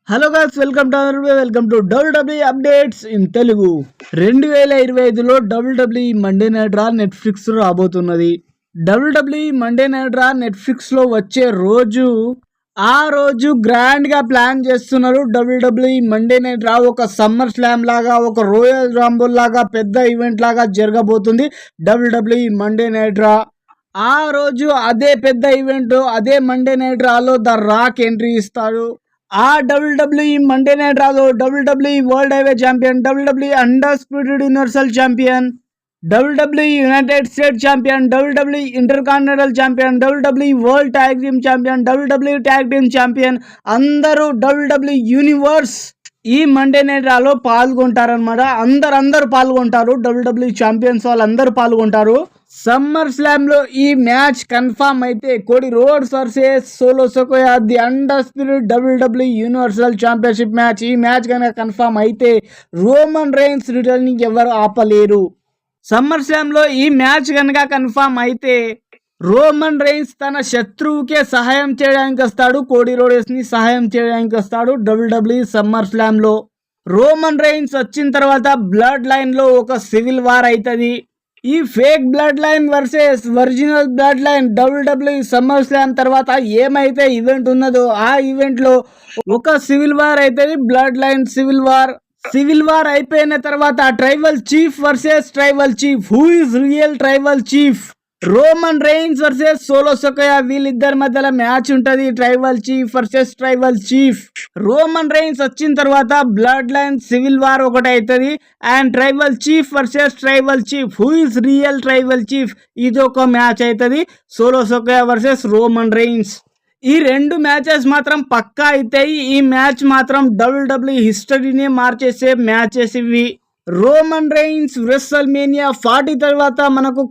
Hello guys, welcome to WWE updates in Telugu. 2025లో WWE Monday night Raw Netflix రాబోతున్నది. డబ్ల్యూడబ్ల్యూఈ Monday night రా నెట్ఫ్లిక్స్లో వచ్చే రోజు ఆ రోజు గ్రాండ్ గా ప్లాన్ చేస్తున్నారు. డబ్ల్యూడబ్ల్యూఈ మండే నైట్ రా ఒక సమ్మర్ స్లామ్ లాగా, ఒక రోయల్ రాంబుల్ లాగా పెద్ద ఈవెంట్ లాగా జరగబోతుంది. డబ్ల్యూడబ్ల్యూఈ మండే నైట్ రా ఆ రోజు అదే పెద్ద ఈవెంట్, అదే మండే నైట్ రాలో ద రాక్ ఎంట్రీ ఇస్తాడు. ఆ డబ్ల్యూడబ్ల్యూఈ మండే నైట్ రాలో WWE world heavyweight champion, WWE undisputed universal champion, WWE United States champion, WWE intercontinental champion, WWE world tag team champion, WWE tag team champion అందరూ WWE universe ఈ Monday night రాలో పాల్గొంటారనమాట. అందరూ పాల్గొంటారు. WWE champions వాళ్ళందరూ పాల్గొంటారు. Summer slam లో ఈ మ్యాచ్ కన్ఫర్మ్ అయితే Cody Rhodes versus Solo Sikoa the undisputed WWE universal championship match. ఈ మ్యాచ్ కనుక కన్ఫర్మ్ అయితే రోమన్ రైన్స్ రిటర్నింగ్ ఎవరు ఆపలేరు. సమ్మర్ స్లామ్ లో ఈ మ్యాచ్ కనుక కన్ఫర్మ్ అయితే రోమన్ రైన్స్ తన శత్రువుకే సహాయం చేయడానికి వస్తాడు. కోడి రోడ్స్ ని సహాయం చేయడానికి వస్తాడు. డబ్ల్యూడబ్ల్యూఈ సమ్మర్ స్లామ్ లో రోమన్ రైన్స్ వచ్చిన తర్వాత బ్లడ్ లైన్ లో ఒక సివిల్ వార్ అవుతుంది. ఈ fake blood line versus original blood line WWE summer slam తర్వాత ఏమైతే ఈవెంట్ ఉన్నదో ఆ ఈవెంట్ లో ఒక సివిల్ వార్ అవుతుంది. బ్లడ్ లైన్ సివిల్ వార్ అయిపోయిన తర్వాత tribal chief versus tribal chief. Who is real tribal chief? Roman Reigns versus Solo Sikoa వీళ్ళిద్దరి మధ్యలో మ్యాచ్ ఉంటది. Tribal chief versus tribal chief. Roman Reigns వచ్చిన తర్వాత బ్లడ్ లైన్ సివిల్ వార్ ఒకటి అవుతుంది. And tribal chief versus tribal chief. Who is real tribal chief? ఇది ఒక match అవుతుంది. Solo Sikoa versus Roman Reigns. ఈ రెండు మ్యాచెస్ మాత్రం పక్కా అవుతాయి. ఈ మ్యాచ్ మాత్రం డబ్ల్యూడబ్ల్యూఈ హిస్టరీనే మార్చేసే మ్యాచెస్ ఇవి. రోమన్ రైన్స్ రెస్సల్మేనియా 40 తర్వాత మనకు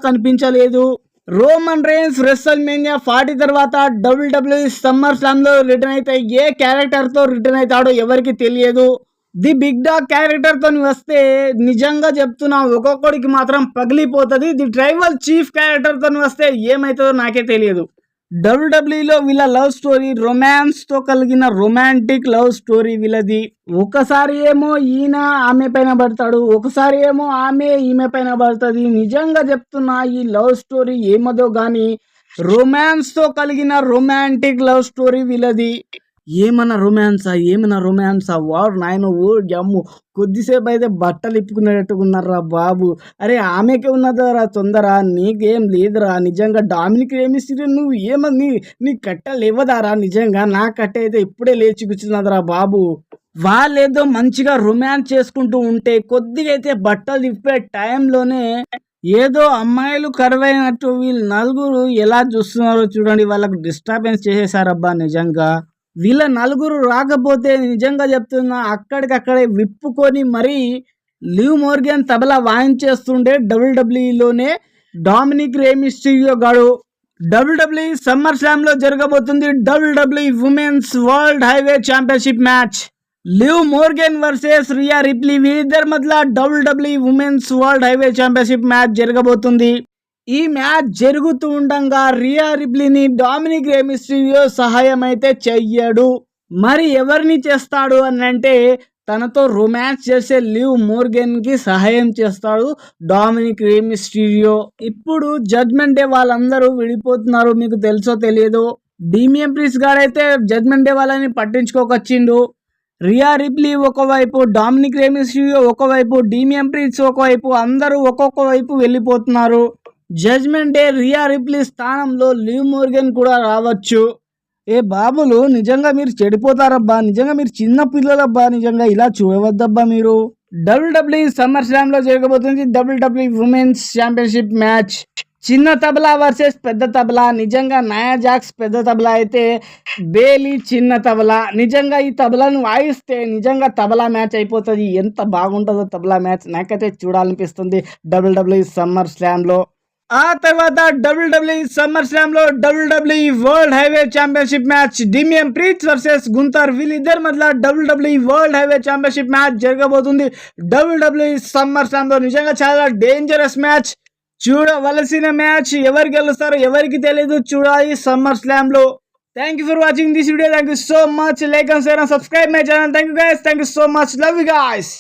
కనిపించలేదు. రోమన్ రైన్స్ రెస్సల్మేనియా 40 తర్వాత డబ్ల్యూడబ్ల్యూఈ సమ్మర్ స్లామ్ లో రిటర్న్ అయితే ఏ క్యారెక్టర్ తో రిటర్న్ అవుతాడో ఎవరికి తెలియదు. ది బిగ్ డాగ్ క్యారెక్టర్ తో వస్తే నిజంగా చెప్తున్నా ఒక్కొక్కడికి మాత్రం పగిలిపోతుంది. ది ట్రైబల్ చీఫ్ క్యారెక్టర్ తో వస్తే ఏమవుతుందో నాకే తెలియదు. డబ్ల్యూడబ్ల్యూఈలో వీళ్ళ లవ్ స్టోరీ రొమాన్స్ తో కలిగిన రొమాంటిక్ లవ్ స్టోరీ వీళ్ళది. ఒకసారి ఏమో ఈయన ఆమె పైన పడతాడు, ఒకసారి ఏమో ఆమె ఈమె పైన పడుతుంది. నిజంగా చెప్తున్నా ఈ లవ్ స్టోరీ ఏమదో గానీ రొమాన్స్ తో కలిగిన రొమాంటిక్ లవ్ స్టోరీ వీళ్ళది. ఏమన్నా రొమాన్సా వాడు నాయన ఓ జమ్ము. కొద్దిసేపు అయితే బట్టలు ఇప్పుకునేటట్టుకున్నారా బాబు. అరే ఆమెకే ఉన్నదరా తొందర, నీకేం లేదురా. నిజంగా డామినిక్ ఏమిస్తే నువ్వు ఏమని నీ కట్ట లేవదారా? నిజంగా నా కట్ట అయితే ఇప్పుడే లేచి కూర్చున్నదిరా బాబు. వాళ్ళేదో మంచిగా రొమాన్స్ చేసుకుంటూ ఉంటే కొద్దిగా అయితే బట్టలు ఇప్పే టైంలోనే ఏదో అమ్మాయిలు కరువైనట్టు వీళ్ళు నలుగురు ఎలా చూస్తున్నారో చూడండి. వాళ్ళకు డిస్టర్బెన్స్ చేసేసారబ్బా. నిజంగా వీళ్ళ నలుగురు రాకపోతే నిజంగా చెప్తున్నా అక్కడికక్కడే విప్పుకొని మరీ లివ్ మోర్గన్ తబలా వాయించేస్తుండే డబ్ల్యూడబ్ల్యూఈలోనే డామినిక్ రేమిస్టీరియో గాడు. డబ్ల్యూడబ్ల్యూఈ సమ్మర్ స్లామ్ లో జరగబోతుంది WWE women's world heavyweight championship match. Liv Morgan versus Rhea Ripley వీరిద్దరి మధ్య WWE women's world heavyweight championship match జరగబోతుంది. ఈ మ్యాచ్ జరుగుతూ ఉండగా రియా రిప్లీని డామినిక్ రేమిస్టీరియో సహాయం అయితే చెయ్యడు. మరి ఎవరిని చేస్తాడు అని అంటే తనతో రొమాన్స్ చేసే లివ్ మోర్గన్ కి సహాయం చేస్తాడు డామినిక్ రేమిస్టీరియో. ఇప్పుడు జడ్జ్మెంట్ డే వాళ్ళందరూ విడిపోతున్నారు. మీకు తెలుసో తెలియదు. డీమియన్ ప్రీస్ట్ గాడైతే జడ్జ్మెంట్ డే వాళ్ళని పట్టించుకోకొచ్చిండు. రియా రిప్లీ ఒకవైపు, డామినిక్ రేమిస్టీరియో ఒకవైపు, డీమియన్ ప్రీస్ట్ ఒకవైపు, అందరూ ఒక్కొక్క వైపు వెళ్ళిపోతున్నారు. జడ్జ్మెంట్ డే రియా రిప్లీ స్థానంలో లివ్ మోర్గన్ కూడా రావచ్చు. ఏ బాబులు నిజంగా మీరు చెడిపోతారబ్బా. నిజంగా మీరు చిన్న పిల్లలబ్బా. నిజంగా ఇలా చూడవద్దబ్బా మీరు. డబ్ల్యూడబ్ల్యూఈ సమ్మర్ స్లామ్ లో జరగబోతుంది డబ్ల్యూడబ్ల్యూఈ ఉమెన్స్ ఛాంపియన్షిప్ మ్యాచ్. చిన్న తబలా వర్సెస్ పెద్ద తబలా. నిజంగా నయా జాక్స్ పెద్ద తబలా అయితే బేలీ చిన్న తబలా. నిజంగా ఈ తబలాను వాయిస్తే నిజంగా తబలా మ్యాచ్ అయిపోతుంది. ఎంత బాగుంటుందో తబలా మ్యాచ్. నాకైతే చూడాలనిపిస్తుంది డబ్ల్యూడబ్ల్యూఈ సమ్మర్ స్లామ్ లో. ఆ తర్వాత డబ్ల్యూడబ్ల్యూఈ సమ్మర్ స్లామ్ లో WWE world heavyweight championship match Damian Priest versus Gunther వీళ్ళిద్దరి మధ్య WWE world heavyweight championship match జరగబోతుంది డబ్ల్యూడబ్ల్యూఈ సమ్మర్ స్లామ్ లో. నిజంగా చాలా డేంజరస్ మ్యాచ్, చూడవలసిన మ్యాచ్. ఎవరు గెలుస్తారో ఎవరికి తెలియదు. చూడాలి సమ్మర్ స్లామ్ లో. Thank you for watching this video. Thank you so much. Like and share and subscribe my channel. Thank you guys. Thank you so much. Love you guys.